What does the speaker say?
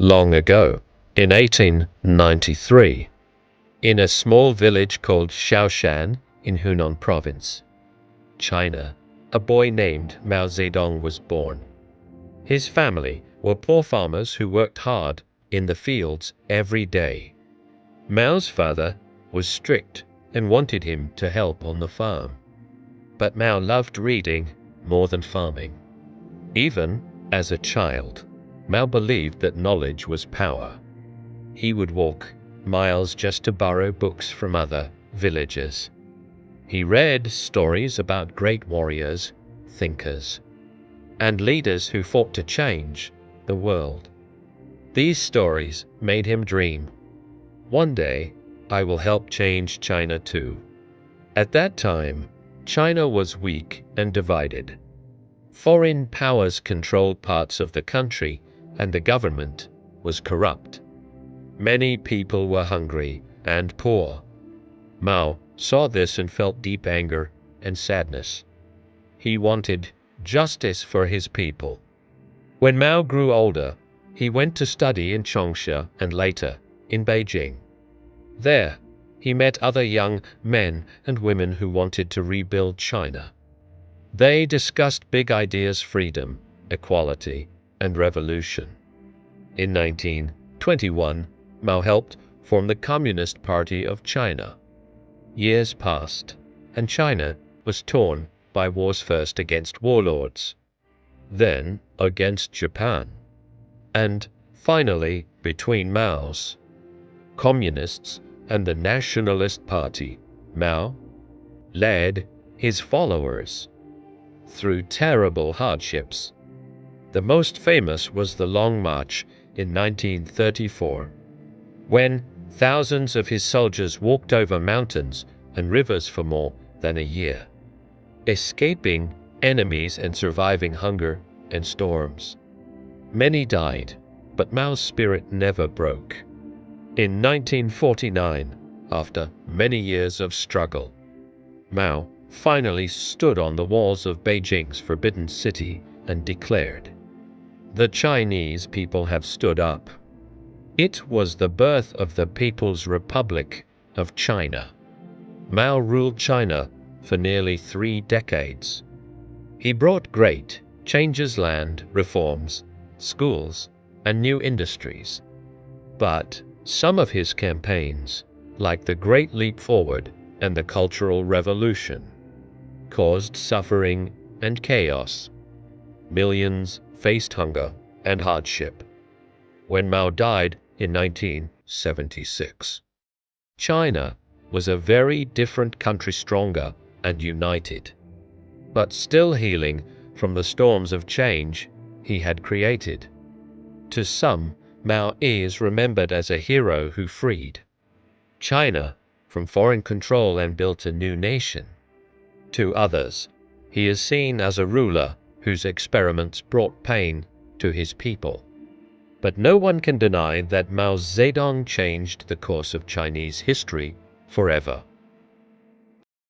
long ago, in 1893, in a small village called Shaoshan in Hunan province, China, a boy named Mao Zedong was born. His family were poor farmers who worked hard in the fields every day. Mao's father was strict and wanted him to help on the farm. But Mao loved reading more than farming. Even as a child, Mao believed that knowledge was power. He would walk miles just to borrow books from other villagers. He read stories about great warriors, thinkers, and leaders who fought to change the world. These stories made him dream, "One day, I will help change China too." At that time, China was weak and divided. Foreign powers controlled parts of the country, and the government was corrupt. Many people were hungry and poor. Mao saw this and felt deep anger and sadness. He wanted justice for his people. When Mao grew older, he went to study in Changsha and later in Beijing. There, he met other young men and women who wanted to rebuild China. They discussed big ideas: freedom, equality, and revolution. In 1921, Mao helped form the Communist Party of China. Years passed, and China was torn by wars, first against warlords, then against Japan, and finally between Mao's communists and the Nationalist Party. Mao led his followers through terrible hardships. The most famous was the Long March in 1934, when thousands of his soldiers walked over mountains and rivers for more than a year, escaping enemies and surviving hunger and storms. Many died, but Mao's spirit never broke. In 1949, after many years of struggle, Mao finally stood on the walls of Beijing's Forbidden City and declared, "The Chinese people have stood up." It was the birth of the People's Republic of China. Mao ruled China for nearly 3 decades. He brought great changes: land reforms, schools, and new industries. But some of his campaigns, like the Great Leap Forward and the Cultural Revolution, caused suffering and chaos. Millions faced hunger and hardship. When Mao died in 1976, China was a very different country, stronger and united, but still healing from the storms of change he had created. To some, Mao is remembered as a hero who freed China from foreign control and built a new nation. To others, he is seen as a ruler whose experiments brought pain to his people. But no one can deny that Mao Zedong changed the course of Chinese history forever.